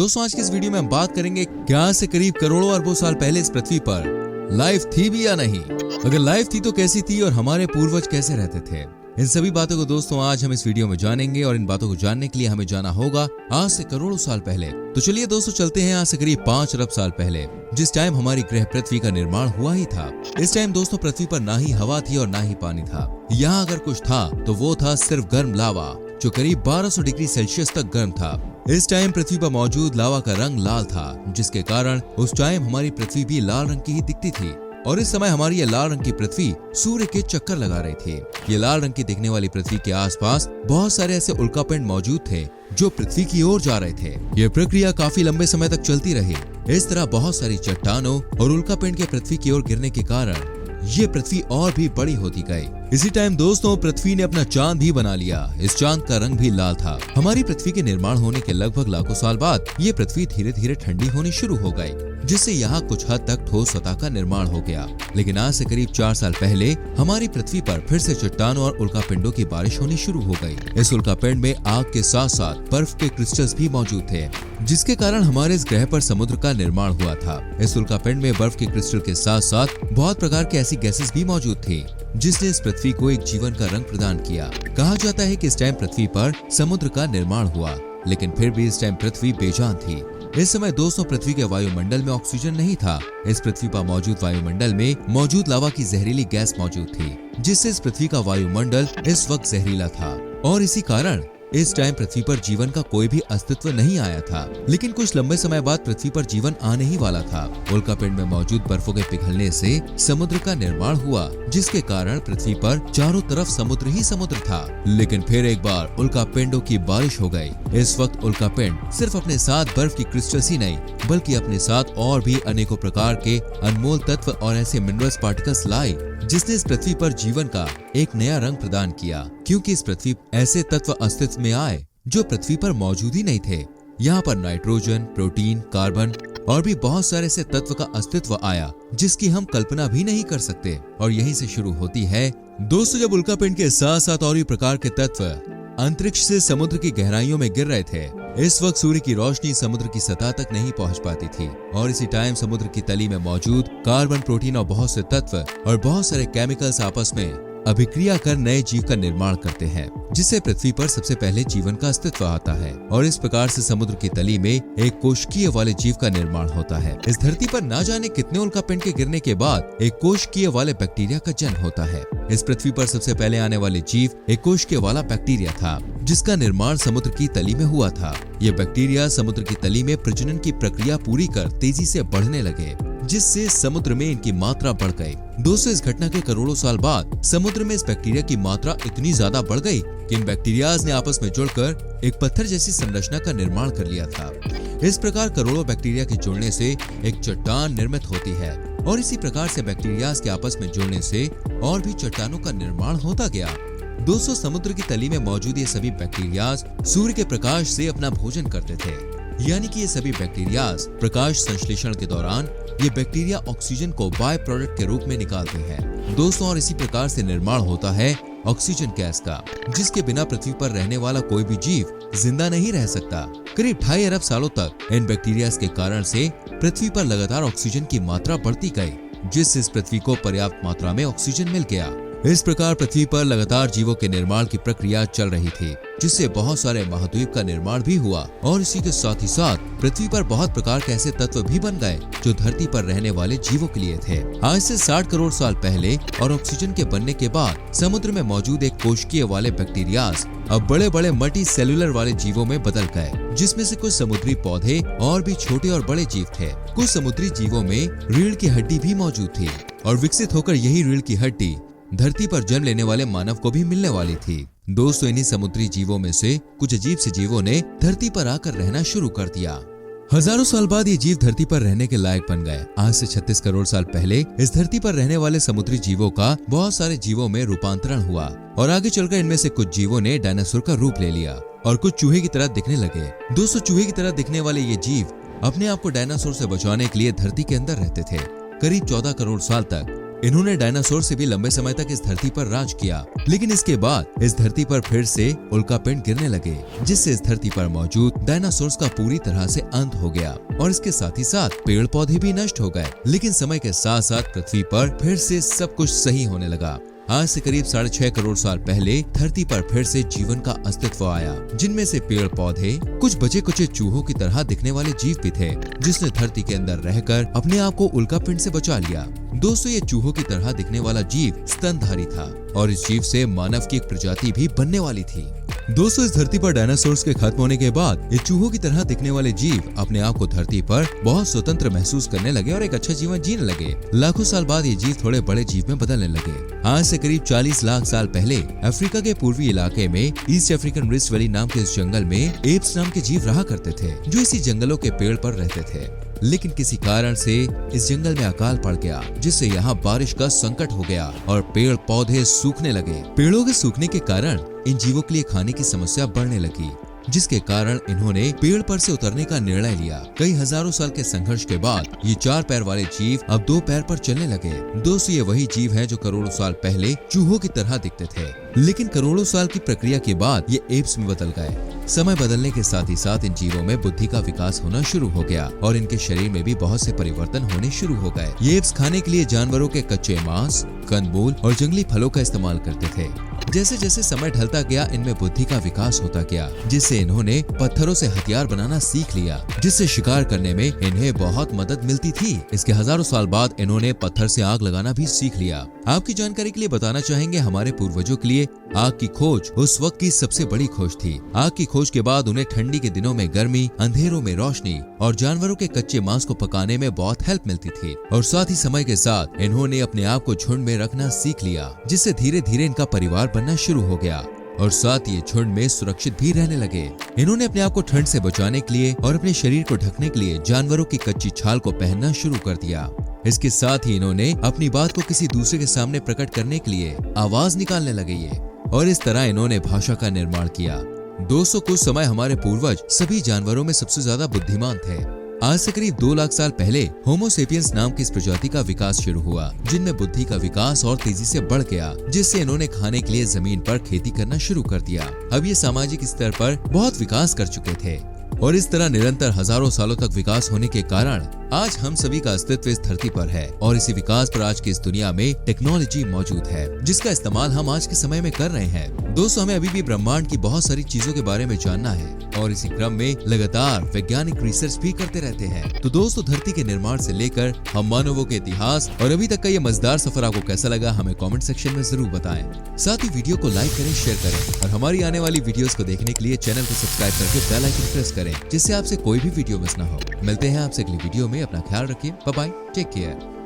दोस्तों आज की इस वीडियो में हम बात करेंगे कि आज से करीब करोड़ों अरबों साल पहले इस पृथ्वी पर लाइफ थी भी या नहीं। अगर लाइफ थी तो कैसी थी और हमारे पूर्वज कैसे रहते थे, इन सभी बातों को दोस्तों आज हम इस वीडियो में जानेंगे। और इन बातों को जानने के लिए हमें जाना होगा आज से करोड़ों साल पहले। तो चलिए दोस्तों चलते हैं आज से करीब 5 अरब साल पहले, जिस टाइम हमारी ग्रह पृथ्वी का निर्माण हुआ ही था। इस टाइम दोस्तों पृथ्वी पर ना ही हवा थी और ना ही पानी था। यहाँ अगर कुछ था तो वो था सिर्फ गर्म लावा, जो करीब 1200 डिग्री सेल्सियस तक गर्म था। इस टाइम पृथ्वी पर मौजूद लावा का रंग लाल था, जिसके कारण उस टाइम हमारी पृथ्वी भी लाल रंग की ही दिखती थी। और इस समय हमारी ये लाल रंग की पृथ्वी सूर्य के चक्कर लगा रही थी। ये लाल रंग की दिखने वाली पृथ्वी के आसपास बहुत सारे ऐसे उल्कापिंड मौजूद थे जो पृथ्वी की ओर जा रहे थे। ये प्रक्रिया काफी लंबे समय तक चलती रही। इस तरह बहुत सारी चट्टानों और उल्कापिंड के पृथ्वी की ओर गिरने के कारण ये पृथ्वी और भी बड़ी होती गई। इसी टाइम दोस्तों पृथ्वी ने अपना चांद भी बना लिया। इस चांद का रंग भी लाल था। हमारी पृथ्वी के निर्माण होने के लगभग लाखों साल बाद ये पृथ्वी धीरे धीरे ठंडी होनी शुरू हो गई, जिससे यहाँ कुछ हद तक ठोस सतह का निर्माण हो गया। लेकिन आज से करीब 4 साल पहले हमारी पृथ्वी पर फिर से चट्टानों और उल्कापिंडों की बारिश होनी शुरू हो गई। इस उल्कापिंड में आग के साथ साथ बर्फ के क्रिस्टल्स भी मौजूद थे, जिसके कारण हमारे इस ग्रह पर समुद्र का निर्माण हुआ था। इस उल्कापिंड में बर्फ के क्रिस्टल के साथ साथ बहुत प्रकार की ऐसी गैसेस भी मौजूद थी, जिसने इस पृथ्वी को एक जीवन का रंग प्रदान किया। कहा जाता है कि इस टाइम पृथ्वी पर समुद्र का निर्माण हुआ, लेकिन फिर भी इस टाइम पृथ्वी बेजान थी। इस समय दोस्तों पृथ्वी के वायुमंडल में ऑक्सीजन नहीं था। इस पृथ्वी पर मौजूद वायुमंडल में मौजूद लावा की जहरीली गैस मौजूद थी, जिससे इस पृथ्वी का वायुमंडल इस वक्त जहरीला था। और इसी कारण इस टाइम पृथ्वी पर जीवन का कोई भी अस्तित्व नहीं आया था। लेकिन कुछ लंबे समय बाद पृथ्वी पर जीवन आने ही वाला था। उल्कापिंड में मौजूद बर्फों के पिघलने से समुद्र का निर्माण हुआ, जिसके कारण पृथ्वी पर चारों तरफ समुद्र ही समुद्र था। लेकिन फिर एक बार उल्कापिंडों की बारिश हो गई। इस वक्त उल्कापिंड सिर्फ अपने साथ बर्फ की क्रिस्टल्स ही नहीं, बल्कि अपने साथ और भी अनेकों प्रकार के अनमोल तत्व और ऐसे मिनरल्स पार्टिकल्स लाए, जिसने इस पृथ्वी पर जीवन का एक नया रंग प्रदान किया। क्योंकि इस पृथ्वी ऐसे तत्व अस्तित्व में आए जो पृथ्वी पर मौजूद ही नहीं थे। यहाँ पर नाइट्रोजन, प्रोटीन, कार्बन और भी बहुत सारे ऐसे तत्व का अस्तित्व आया, जिसकी हम कल्पना भी नहीं कर सकते। और यहीं से शुरू होती है दोस्तों जब उल्कापिंड के साथ साथ और भी प्रकार के तत्व अंतरिक्ष से समुद्र की गहराइयों में गिर रहे थे। इस वक्त सूर्य की रोशनी समुद्र की सतह तक नहीं पहुंच पाती थी, और इसी टाइम समुद्र की तली में मौजूद कार्बन, प्रोटीन और बहुत से तत्व और बहुत सारे केमिकल्स आपस में अभिक्रिया कर नए जीव का निर्माण करते हैं, जिससे पृथ्वी पर सबसे पहले जीवन का अस्तित्व आता है। और इस प्रकार से समुद्र की तली में एक कोशिकीय वाले जीव का निर्माण होता है। इस धरती पर ना जाने कितने उल्कापिंड के गिरने के बाद एक कोशिकीय वाले बैक्टीरिया का जन्म होता है। इस पृथ्वी पर सबसे पहले आने वाले जीव एक कोशिकीय वाला बैक्टीरिया था, जिसका निर्माण समुद्र की तली में हुआ था। ये बैक्टीरिया समुद्र की तली में प्रजनन की प्रक्रिया पूरी कर तेजी से बढ़ने लगे, जिससे समुद्र में इनकी मात्रा बढ़ गई। दोस्तों इस घटना के करोड़ों साल बाद समुद्र में इस बैक्टीरिया की मात्रा इतनी ज्यादा बढ़ गई कि इन बैक्टीरियाज ने आपस में जुड़कर एक पत्थर जैसी संरचना का निर्माण कर लिया था। इस प्रकार करोड़ों बैक्टीरिया के जुड़ने से एक चट्टान निर्मित होती है, और इसी प्रकार से बैक्टीरियाज के आपस में जुड़ने से और भी चट्टानों का निर्माण होता गया। दोस्तों समुद्र की तली में मौजूद ये सभी बैक्टीरियाज सूर्य के प्रकाश से अपना भोजन करते थे। यानी कि ये सभी बैक्टीरियाज प्रकाश संश्लेषण के दौरान ये बैक्टीरिया ऑक्सीजन को बाय प्रोडक्ट के रूप में निकालते हैं दोस्तों। और इसी प्रकार से निर्माण होता है ऑक्सीजन गैस का, जिसके बिना पृथ्वी पर रहने वाला कोई भी जीव जिंदा नहीं रह सकता। करीब 2.5 अरब सालों तक इन बैक्टीरिया के कारण से पृथ्वी पर लगातार ऑक्सीजन की मात्रा बढ़ती गई, जिससे इस पृथ्वी को पर्याप्त मात्रा में ऑक्सीजन मिल गया। इस प्रकार पृथ्वी पर लगातार जीवों के निर्माण की प्रक्रिया चल रही थी, जिससे बहुत सारे महाद्वीप का निर्माण भी हुआ। और इसी के साथ ही साथ पृथ्वी पर बहुत प्रकार के ऐसे तत्व भी बन गए जो धरती पर रहने वाले जीवों के लिए थे। आज से 60 करोड़ साल पहले और ऑक्सीजन के बनने के बाद समुद्र में मौजूद एक कोशिकीय वाले बैक्टीरियाज अब बड़े बड़े मल्टी सेलुलर वाले जीवों में बदल गए, जिसमें से कुछ समुद्री पौधे और भी छोटे और बड़े जीव थे। कुछ समुद्री जीवों में रीढ़ की हड्डी भी मौजूद थी, और विकसित होकर यही रीढ़ की हड्डी धरती पर जन्म लेने वाले मानव को भी मिलने वाली थी। दोस्तों इन्हीं समुद्री जीवों में से कुछ अजीब से जीवों ने धरती पर आकर रहना शुरू कर दिया। हजारों साल बाद ये जीव धरती पर रहने के लायक बन गए। आज से 36 करोड़ साल पहले इस धरती पर रहने वाले समुद्री जीवों का बहुत सारे जीवों में रूपांतरण हुआ, और आगे चलकर इनमें से कुछ जीवों ने डायनासोर का रूप ले लिया और कुछ चूहे की तरह दिखने लगे। दोस्तों चूहे की तरह दिखने वाले ये जीव अपने आप को डायनासोर से बचाने के लिए धरती के अंदर रहते थे। करीब 14 करोड़ साल तक इन्होंने डायनासोर से भी लंबे समय तक इस धरती पर राज किया, लेकिन इसके बाद इस धरती पर फिर से उल्कापिंड गिरने लगे, जिससे इस धरती पर मौजूद डायनासोर्स का पूरी तरह से अंत हो गया और इसके साथ ही साथ पेड़ पौधे भी नष्ट हो गए। लेकिन समय के साथ साथ पृथ्वी पर फिर से सब कुछ सही होने लगा। आज से करीब 6.5 करोड़ साल पहले धरती पर फिर से जीवन का अस्तित्व आया, जिनमें से पेड़ पौधे, कुछ बचे कुचे चूहों की तरह दिखने वाले जीव भी थे, जिसने धरती के अंदर रहकर अपने आप को उल्कापिंड से बचा लिया। दोस्तों, ये चूहों की तरह दिखने वाला जीव स्तनधारी था और इस जीव से मानव की एक प्रजाति भी बनने वाली थी। दोस्तों, इस धरती पर डायनासोर्स के खत्म होने के बाद ये चूहों की तरह दिखने वाले जीव अपने आप को धरती पर बहुत स्वतंत्र महसूस करने लगे और एक अच्छा जीवन जीने लगे। लाखों साल बाद ये जीव थोड़े बड़े जीव में बदलने लगे। आज से करीब 40 लाख साल पहले अफ्रीका के पूर्वी इलाके में ईस्ट अफ्रीकन रिफ्ट वैली नाम के इस जंगल में एप्स नाम के जीव रहा करते थे, जो इसी जंगलों के पेड़ पर रहते थे। लेकिन किसी कारण से इस जंगल में अकाल पड़ गया, जिससे यहाँ बारिश का संकट हो गया और पेड़ पौधे सूखने लगे। पेड़ों के सूखने के कारण इन जीवों के लिए खाने की समस्या बढ़ने लगी, जिसके कारण इन्होंने पेड़ पर से उतरने का निर्णय लिया। कई हजारों साल के संघर्ष के बाद ये 4 पैर वाले जीव अब 2 पैर पर चलने लगे। दोस्तों, ये वही जीव हैं जो करोड़ों साल पहले चूहों की तरह दिखते थे, लेकिन करोड़ों साल की प्रक्रिया के बाद ये एप्स में बदल गए। समय बदलने के साथ ही साथ इन जीवों में बुद्धि का विकास होना शुरू हो गया और इनके शरीर में भी बहुत से परिवर्तन होने शुरू हो गए। ये एप्स खाने के लिए जानवरों के कच्चे मांस, कंदमूल और जंगली फलों का इस्तेमाल करते थे। जैसे जैसे समय ढलता गया, इनमें बुद्धि का विकास होता गया, जिससे इन्होंने पत्थरों से हथियार बनाना सीख लिया, जिससे शिकार करने में इन्हें बहुत मदद मिलती थी। इसके हजारों साल बाद इन्होंने पत्थर से आग लगाना भी सीख लिया। आपकी जानकारी के लिए बताना चाहेंगे, हमारे पूर्वजों के लिए आग की खोज उस वक्त की सबसे बड़ी खोज थी। आग की खोज के बाद उन्हें ठंडी के दिनों में गर्मी, अंधेरों में रोशनी और जानवरों के कच्चे मांस को पकाने में बहुत हेल्प मिलती थी। और साथ ही समय के साथ इन्होंने अपने आप को झुंड में रखना सीख लिया, जिससे धीरे धीरे इनका परिवार बनना शुरू हो गया और साथ ये झुंड में सुरक्षित भी रहने लगे। इन्होंने अपने आप को ठंड से बचाने के लिए और अपने शरीर को ढकने के लिए जानवरों की कच्ची छाल को पहनना शुरू कर दिया। इसके साथ ही इन्होंने अपनी बात को किसी दूसरे के सामने प्रकट करने के लिए आवाज निकालने लगे ये, और इस तरह इन्होंने भाषा का निर्माण किया। दोस्तों, कुछ समय हमारे पूर्वज सभी जानवरों में सबसे ज्यादा बुद्धिमान थे। आज से करीब 2 लाख साल पहले होमो सेपियंस नाम की इस प्रजाति का विकास शुरू हुआ, जिनमें बुद्धि का विकास और तेजी से बढ़ गया, जिससे इन्होंने खाने के लिए जमीन पर खेती करना शुरू कर दिया। अब ये सामाजिक स्तर पर बहुत विकास कर चुके थे और इस तरह निरंतर हजारों सालों तक विकास होने के कारण आज हम सभी का अस्तित्व इस धरती पर है और इसी विकास पर आज की इस दुनिया में टेक्नोलॉजी मौजूद है, जिसका इस्तेमाल हम आज के समय में कर रहे हैं। दोस्तों, हमें अभी भी ब्रह्मांड की बहुत सारी चीजों के बारे में जानना है और इसी क्रम में लगातार वैज्ञानिक रिसर्च भी करते रहते हैं। तो दोस्तों, धरती के निर्माण से लेकर हम मानवों के इतिहास और अभी तक का ये मजेदार सफर आपको कैसा लगा, हमें कमेंट सेक्शन में जरूर बताएं। साथ ही वीडियो को लाइक करें, शेयर करें और हमारी आने वाली वीडियोस को देखने के लिए चैनल को सब्सक्राइब करके बेल आइकन प्रेस करें, जिससे आपसे कोई भी वीडियो मिस ना हो। मिलते हैं आपसे अगली वीडियो में। अपना ख्याल रखिए। Bye bye, take care.